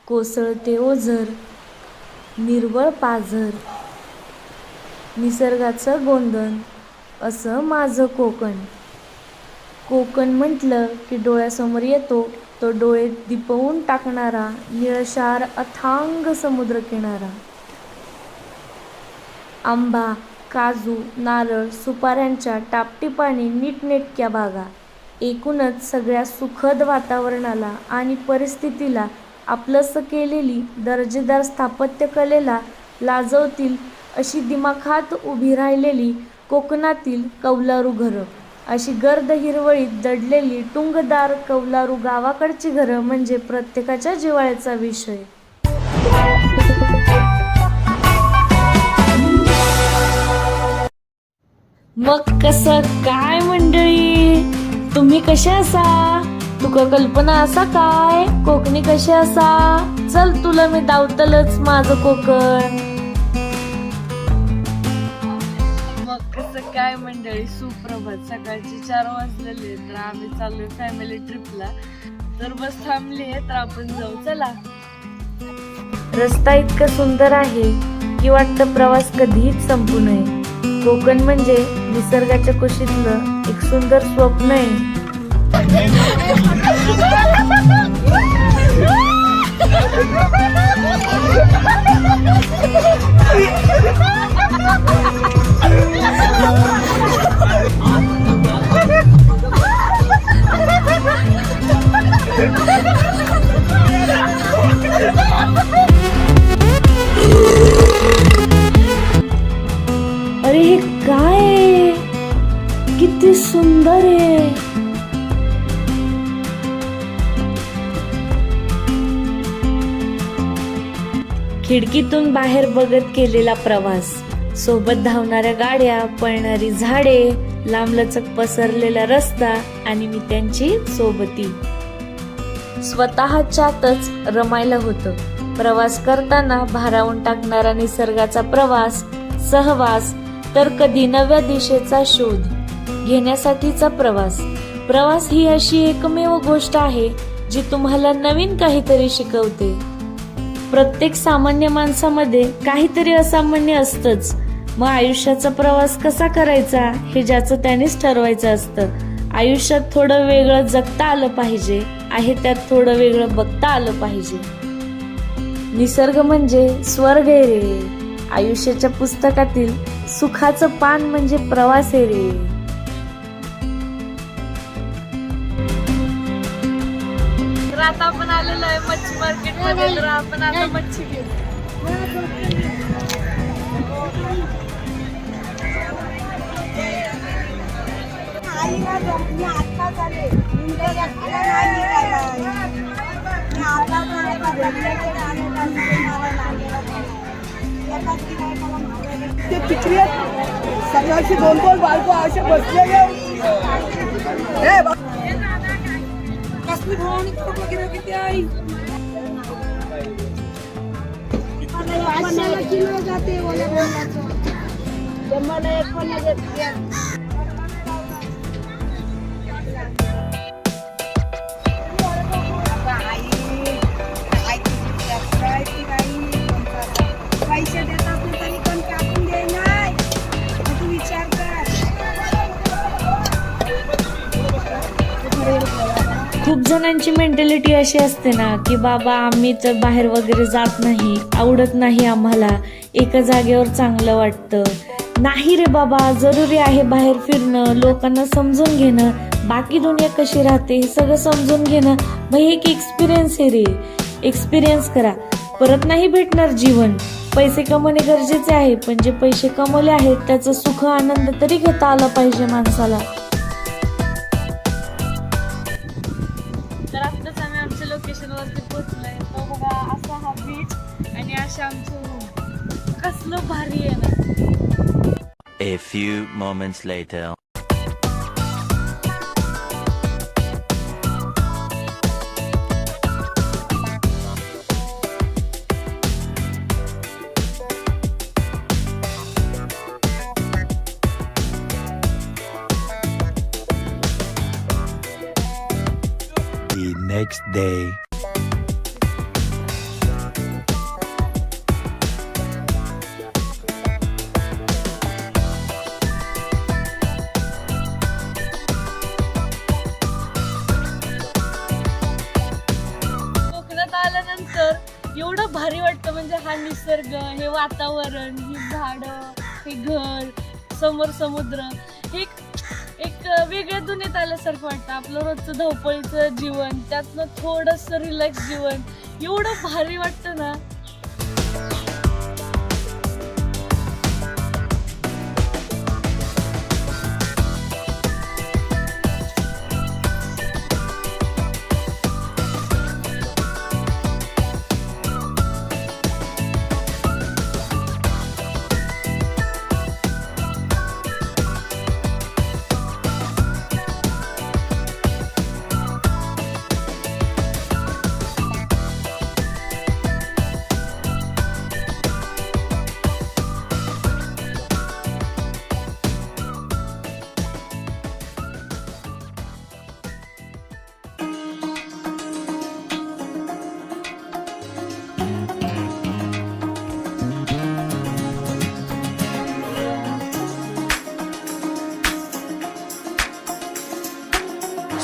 कोसळते ओझर, निर्वळ पाझर, निसर्गाचं गोंधन असं माझं कोकण. कोकण म्हटलं की डोळ्यासमोर येतो तो डोळे दिपवून टाकणारा निळशार अथांग समुद्रकिनारा. आंबा, काजू, नारळ, सुपाऱ्यांच्या टापटिपाने नीटनेटक्या बागा, एकूणच सगळ्या सुखद वातावरणाला आणि परिस्थितीला आपलंसं केलेली दर्जेदार स्थापत्यकलेला लाजवतील अशी दिमाखात उभी राहिलेली कोकणातील कौलारू घरं. अशी गर्द हिरवळीत दडलेली टुंगदार कौलारू गावाकडची घरं म्हणजे प्रत्येकाच्या जिव्हाळ्याचा विषय. मग कसं काय मंडळी, तुम्ही कसे असा? तुका कल्पना असा काय कोकणी कसे असा? चल तुला मी दावतलच माझं कोकण. मग कसं काय मंडळी, सुप्रभात. सकाळचे 4 वाजलेले तर आम्ही चाललोय फॅमिली ट्रिपला. तर बस थांबली तर आपण जाऊ, चला. रस्ता इतका सुंदर आहे की वाटतं प्रवास कधीच संपू नये. कोकण म्हणजे निसर्गाच्या कुशीतलं एक सुंदर स्वप्न आहे. अरे हे काय आहे? किती सुंदर आहे. खिडकीतून बाहेर बघत केलेला प्रवास, सोबत धावणाऱ्या गाड्या, पळणारी झाडे, लांबलचक पसरलेला रस्ता आणि मी त्यांची सोबती. स्वतःच्यातच रमायला होतं. प्रवास करताना भारावून टाकणारा निसर्गाचा प्रवास, सहवास, तर कधी नव्या दिशेचा शोध घेण्यासाठीचा प्रवास. प्रवास ही अशी एकमेव गोष्ट आहे जी तुम्हाला नवीन काहीतरी शिकवते. प्रत्येक सामान्य माणसामध्ये काहीतरी असामान्य असतंच. मग आयुष्याचा प्रवास कसा करायचा हे ज्याचं त्यानेच ठरवायचं असतं. आयुष्यात थोडं वेगळं जगता आलं पाहिजे, आहे त्यात थोडं वेगळं बघता आलं पाहिजे. निसर्ग म्हणजे स्वर्ग आहे रे. आयुष्याच्या पुस्तकातील सुखाचं पान म्हणजे प्रवास आहे रे. तर आता आपण आलेलो आहे मच्छी मार्केट मध्ये. तर आपण आता मच्छी घेऊ. ते तिकडे सगळ्याशी 2-2 बायको असे बसलेले. कसली भवानी किती आई 500 किलो जाते ओल्या बोलाचं. जम्माला 1 पण घेतली. पैसे देतात तरी पण टाकून दे नाही. तू विचार कर. खूप जणांची मेंटॅलिटी अशी असते ना की बाबा आम्ही तर बाहेर वगैरे जात नाही, आवडत नाही आम्हाला, एका जागेवर चांगलं वाटतं. नाही रे बाबा, जरुरी आहे बाहेर फिरणं, लोकांना समजून घेणं, बाकी दुनिया कशी राहते हे सगळं समजून घेणं. भाई एक एक्सपिरियन्स आहे रे. एक्सपिरियन्स करा. परत नाही भेटणार जीवन. पैसे कमवणे गरजेचे आहे, पण जे पैसे कमवले आहेत त्याचं सुख आनंद तरी घेता आला पाहिजे माणसाला. तर आत्ताच आम्ही आमच्या लोकेशनवरती पोहोचलोय. तो बघा असा हा बीच आणि अशा आमचं रूम. कसलं भारी आहे ना. A few moments later. The next day. एवढं भारी वाटतं. म्हणजे हा निसर्ग, हे वातावरण, ही झाडं, हे घर, समोर समुद्र, हे एक वेगळ्या दुनियेत आल्यासारखं वाटतं. आपलं रोजचं धावपळीचं जीवन, त्यातनं थोडंसं रिलॅक्स जीवन, एवढं भारी वाटतं ना.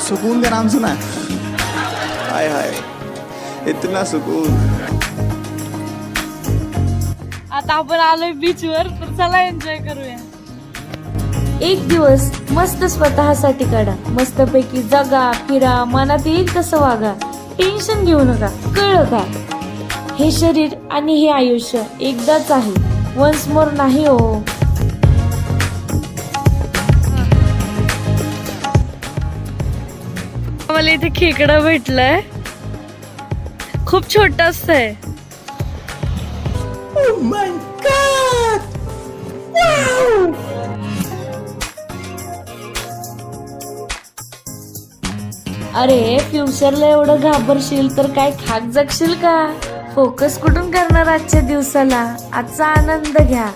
सुकून का नाम सुना है? हाय हाय, इतना सुकून. आता आपण आलोय बीचवर, तर चला एन्जॉय करूया. एक दिवस मस्त स्वतःसाठी काढा. मस्तपैकी जगा, फिरा, मनात येईल तसं वागा. टेन्शन घेऊ नका. कळलं का? हे शरीर आणि हे आयुष्य एकदाच आहे. वन्स मोर नाही हो. मला इथे खेकडा भेटलाय. खूप छोटासा आहे. अरे फ्युचरला एवढं घाबरशील तर काय खाक जगशील का? फोकस कुठून करणार आजच्या दिवसाला? आजचा आनंद घ्या.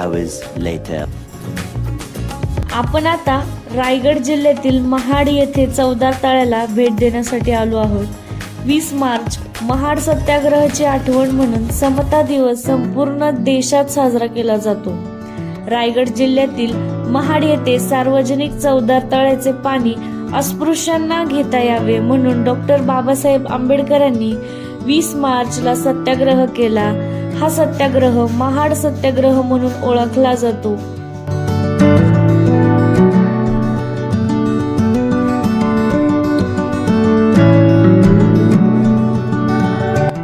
Hours later. आपण आता रायगड जिल्ह्यातील महाड येथे चवदार तळ्याला भेट देण्यासाठी आलो आहोत. 20 मार्च महाड सत्याग्रहाची आठवण म्हणून समता दिवस संपूर्ण देशात साजरा केला जातो. रायगड जिल्ह्यातील महाड येथे सार्वजनिक चवदार तळ्याचे पाणी अस्पृश्यांना घेता यावे म्हणून डॉक्टर बाबासाहेब आंबेडकरांनी 20 मार्चला सत्याग्रह केला. हा सत्याग्रह महाड सत्याग्रह म्हणून ओळखला जातो.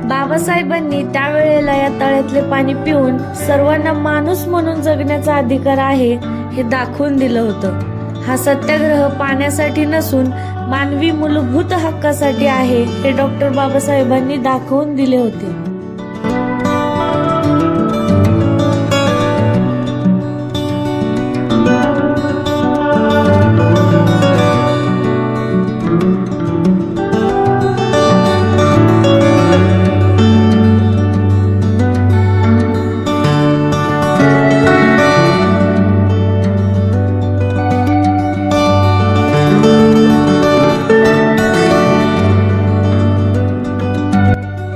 बाबासाहेबांनी त्यावेळेला या तळ्यातले पाणी पिऊन सर्वांना माणूस म्हणून जगण्याचा अधिकार आहे हे दाखवून दिलं होतं. हा सत्याग्रह पाण्यासाठी नसून मानवी मूलभूत हक्कासाठी आहे हे डॉक्टर बाबासाहेबांनी दाखवून दिले होते.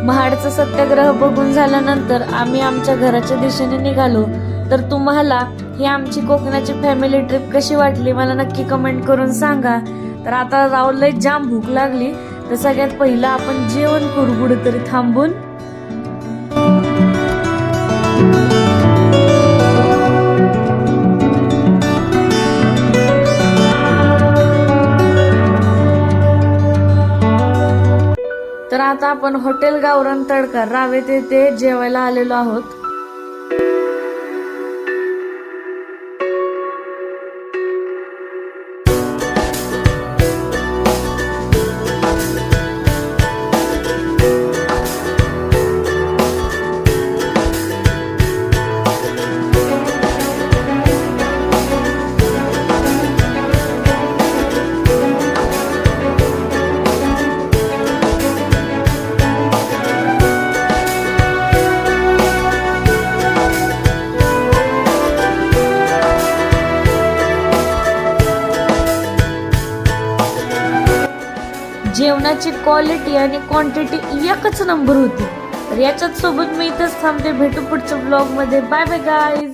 महाडचा सत्याग्रह बघून झाल्यानंतर आम्ही आमच्या घराच्या दिशेने निघालो. तर तुम्हाला ही आमची कोकणाची फॅमिली ट्रिप कशी वाटली मला नक्की कमेंट करून सांगा. तर आता राहुलला जाम भूक लागली, तर सगळ्यात पहिलं आपण जेवण करू कुठेतरी थांबून. तर आता आपण हॉटेल गावरान तडका रावेत येथे जेवायला आलेलो आहोत. जेवणाची क्वालिटी आणि क्वांटिटी एकच नंबर होती. तर याच्याच सोबत मी इथंच थांबते. भेटू पुढच्या ब्लॉग मध्ये. Bye bye guys.